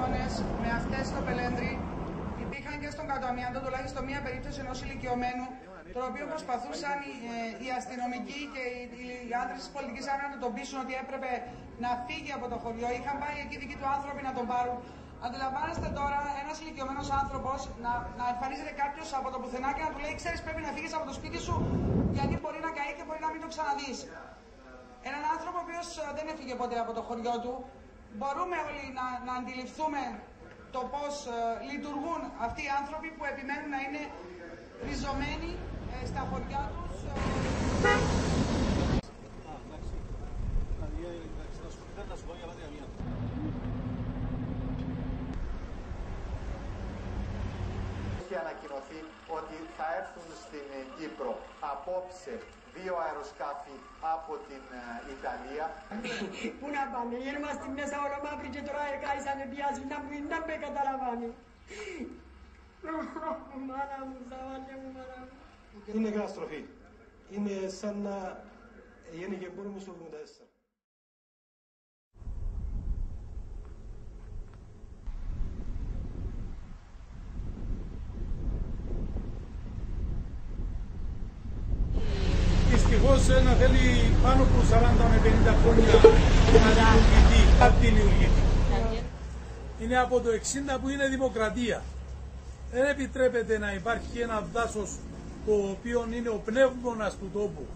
εικόνες με αυτές στο Πελένδρι υπήρχαν και στον Κατοαμιάντο τουλάχιστον μία περίπτωση ενός ηλικιωμένου, το οποίο προσπαθούσαν οι αστυνομικοί και οι άντρες της πολιτικής άμυνας να τον πείσουν ότι έπρεπε να φύγει από το χωριό. Είχαν πάει εκεί δικοί του άνθρωποι να τον πάρουν. Αντιλαμβάνεστε τώρα ένας ηλικιωμένος άνθρωπος να εμφανίζεται κάποιος από το πουθενά και να του λέει: ξέρεις, πρέπει να φύγεις από το σπίτι σου, γιατί μπορεί να καεί και μπορεί να μην το ξαναδείς. Έναν άνθρωπο ο οποίος δεν έφυγε ποτέ από το χωριό του. Μπορούμε όλοι να αντιληφθούμε το πώς λειτουργούν αυτοί οι άνθρωποι που επιμένουν να είναι ριζωμένοι στα χωριά τους. Έχει ανακοινωθεί ότι θα έρθουν στην Κύπρο απόψε 2 αεροσκάφη από την Ιταλία. Πού να πάμε, είμαστε μέσα όλα μαύροι και τώρα κάησανε πιάσει να με καταλαβάνει. Μάνα μου, ζαβάλια μου, μάνα μου. Είναι καταστροφή. Είναι σαν να γεννήκε πόλεμος στο 1974. Δυστυχώς να θέλει πάνω από 40 με 50 χρόνια να δημιουργηθεί. Είναι από το 60 που είναι δημοκρατία. Δεν επιτρέπεται να υπάρχει ένα δάσος το οποίο είναι ο πνεύμονας του τόπου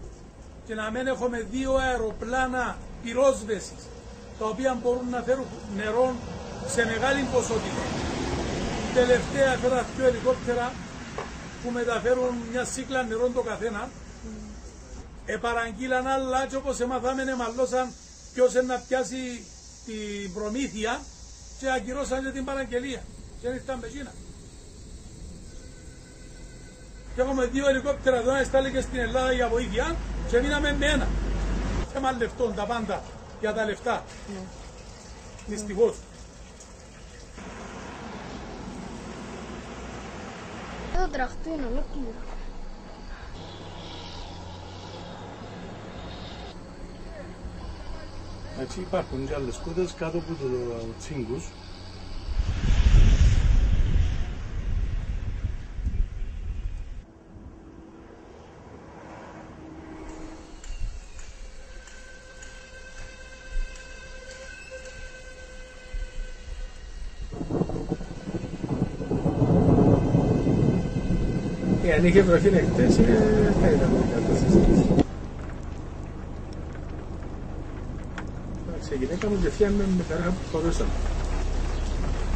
και να μην έχουμε 2 αεροπλάνα πυρόσβεσης τα οποία μπορούν να φέρουν νερό σε μεγάλη ποσότητα. Τελευταία έφερα 2 ελικόπτερα που μεταφέρουν μια σύκλα νερό το καθένα. Επαραγγείλαν άλλα και όπως εμαθάμενε μαλλώσαν ποιος να πιάσει την προμήθεια και ακυρώσαν και την παραγγελία και ήρθαν με Κίνα. Και έχουμε 2 ελικόπτερα εδώ να στάλει και στην Ελλάδα για βοήθεια και μείναμε με 1. Θέμα λεφτών τα πάντα για τα λεφτά. Δυστυχώς. Εδώ τραχτού είναι ολόκληρο. Έτσι υπάρχουν και άλλες κούτες κάτω από το τσίγκους. Αν είχε βροχή χτες, θα ήταν η κατάσταση. Η γυναίκα μου και φτιάχνουμε με τα ράχα που φορούσαμε.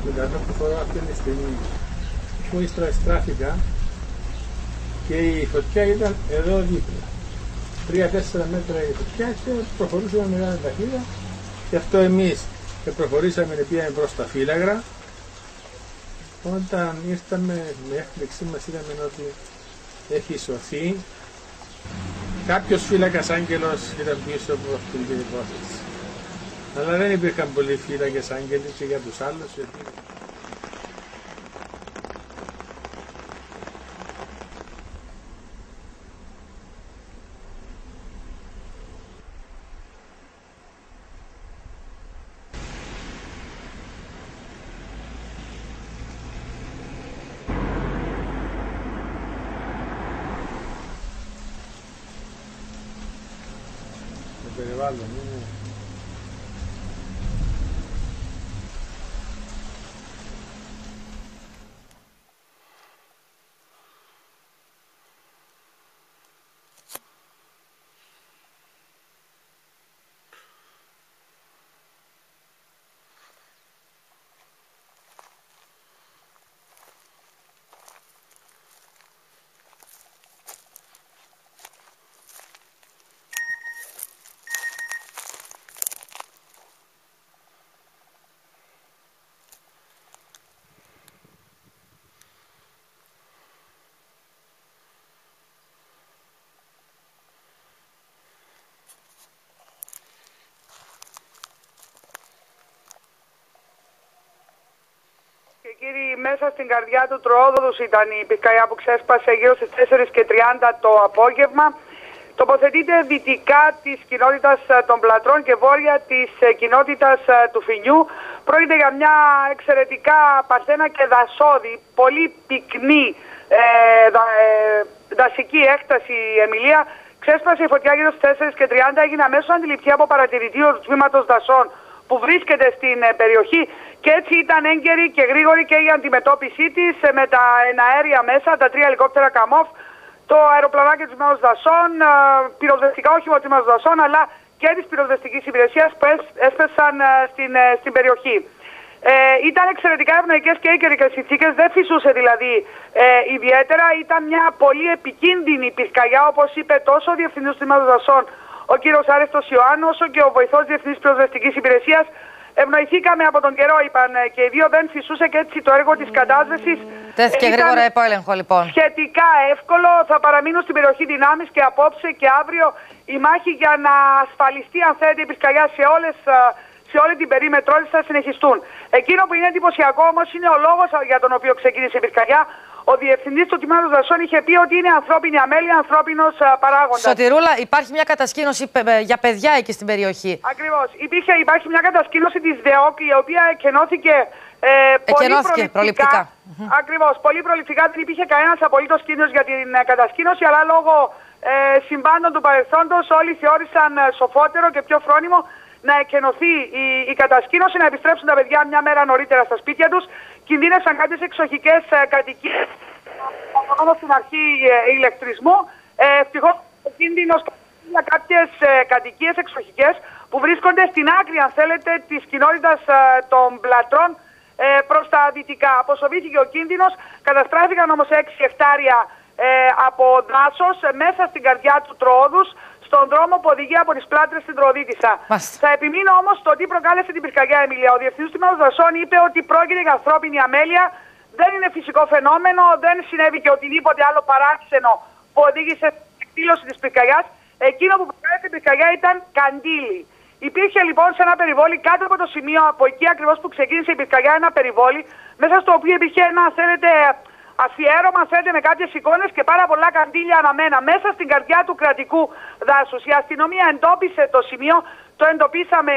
Με τα ράχα που φορώ αυτή τη στιγμή. Που ύστερα στράφηκα και η φωτιά ήταν εδώ δίπλα. 3-4 μέτρα η φωτιά και προχωρούσαμε με μεγάλη ταχύτητα. Και αυτό εμείς προχωρήσαμε και πήγαμε προς τα φύλαγρα. Όταν ήρθαμε με έκπληξή μας είδαμε ότι έχει σωθεί. Κάποιος φύλακας άγγελος ήταν πίσω από αυτήν την υπόθεση. Αλλά δεν υπήρχαν πολλοί φύλακες άγγελοι και για τους άλλους. Το περιβάλλον είναι... Και κύριοι, μέσα στην καρδιά του Τροόδοδους ήταν η πυρκαγιά που ξέσπασε γύρω στις 4:30 το απόγευμα. τοποθετείται δυτικά της κοινότητας των Πλατρών και βόρεια της κοινότητας του Φινιού. Πρόκειται για μια εξαιρετικά παρθένα και δασόδη, πολύ πυκνή δασική έκταση, Εμιλία. Ξέσπασε η φωτιά γύρω στις 4:30, έγινε αμέσως αντιληπτή από παρατηρητήριο του τμήματος δασών που βρίσκεται στην περιοχή και έτσι ήταν έγκαιρη και γρήγορη και η αντιμετώπιση της με τα εναέρια μέσα, τα 3 ελικόπτερα Καμόφ, το αεροπλανάκι του τμήματος δασών, πυροσβεστικά όχημα του τμήματος δασών, αλλά και της πυροσβεστικής υπηρεσίας που έσπεσαν στην περιοχή. Ήταν εξαιρετικά ευνοϊκές και οι καιρικές συνθήκες, δεν φυσούσε δηλαδή ιδιαίτερα. Ήταν μια πολύ επικίνδυνη πυρκαγιά, όπως είπε τόσο ο Διευθυντής του Τμήματος Δασών, ο κύριος Άρεστος Ιωάννου, όσο και ο βοηθός Διευθυντής Πυροσβεστικής Υπηρεσίας. Ευνοηθήκαμε από τον καιρό, είπαν και οι δύο, δεν φυσούσε και έτσι το έργο της κατάσβεσης. Τέθηκε γρήγορα υπό έλεγχο, λοιπόν. Σχετικά εύκολο. Θα παραμείνουν στην περιοχή δυνάμεις και απόψε και αύριο η μάχη για να ασφαλιστεί, αν θέλετε, η πυρκαγιά σε όλη την περίμετρό της θα συνεχιστούν. Εκείνο που είναι εντυπωσιακό όμως είναι ο λόγος για τον οποίο ξεκίνησε η πυρκαγιά. Ο διευθυντής του Τμήματος Δασών είχε πει ότι είναι ανθρώπινη αμέλεια, ανθρώπινος παράγοντας. Σωτηρούλα, υπάρχει μια κατασκήνωση για παιδιά εκεί στην περιοχή. Ακριβώς. Υπάρχει μια κατασκήνωση της ΔΕΟΚ, η οποία εκενώθηκε πολύ προληπτικά. Ακριβώς. Πολύ προληπτικά, δεν υπήρχε κανένας απολύτως κίνδυνος για την κατασκήνωση, αλλά λόγω συμβάντων του παρελθόντος όλοι θεώρησαν σοφότερο και πιο φρόνιμο να εκενωθεί η κατασκήνωση, να επιστρέψουν τα παιδιά μια μέρα νωρίτερα στα σπίτια τους. Κινδύνευσαν κάποιες εξοχικές κατοικίες, όπως στην αρχή ηλεκτρισμού. Ευτυχώς ο κίνδυνος για κάποιες κατοικίες εξοχικές που βρίσκονται στην άκρη, αν θέλετε, της κοινότητας των Πλατρών προς τα δυτικά. Αποσοβήθηκε ο κίνδυνος, καταστράφηκαν όμως 6 εκτάρια από δάσος μέσα στην καρδιά του Τροόδους, στον δρόμο που οδηγεί από τις Πλάτρες στην Τροοδίτισσα. Θα επιμείνω όμως στο τι προκάλεσε την πυρκαγιά, Εμιλία. Ο Διευθυντής του Τμήματος Δασών είπε ότι πρόκειται για ανθρώπινη αμέλεια, δεν είναι φυσικό φαινόμενο, δεν συνέβη και οτιδήποτε άλλο παράξενο που οδήγησε στην εκδήλωση της πυρκαγιάς. Εκείνο που προκάλεσε την πυρκαγιά ήταν καντήλι. Υπήρχε λοιπόν σε ένα περιβόλι κάτω από το σημείο, από εκεί ακριβώς που ξεκίνησε η πυρκαγιά, ένα περιβόλι, μέσα στο οποίο υπήρχε ένα, αν θέλετε, αφιέρωμα, θέλετε, με κάποιες εικόνες και πάρα πολλά καντήλια αναμένα μέσα στην καρδιά του κρατικού δάσους. Η αστυνομία εντόπισε το σημείο, το εντοπίσαμε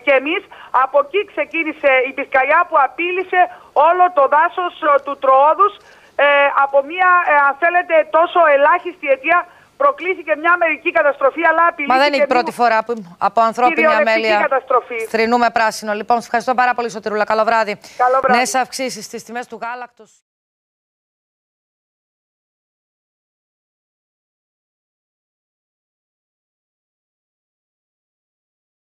και εμείς. Από εκεί ξεκίνησε η πυρκαγιά που απείλησε όλο το δάσος του Τροόδους. Από μια, αν θέλετε, τόσο ελάχιστη αιτία προκλήθηκε μια μερική καταστροφή, αλλά απειλήθηκε. Μα δεν είναι η πρώτη φορά που από ανθρώπινη αμέλεια θρηνούμε πράσινο. Λοιπόν, σας ευχαριστώ πάρα πολύ, Σωτηρούλα. Καλό βράδυ. Καλό βράδυ. Νέες αυξήσεις στις τιμές του γάλακτος.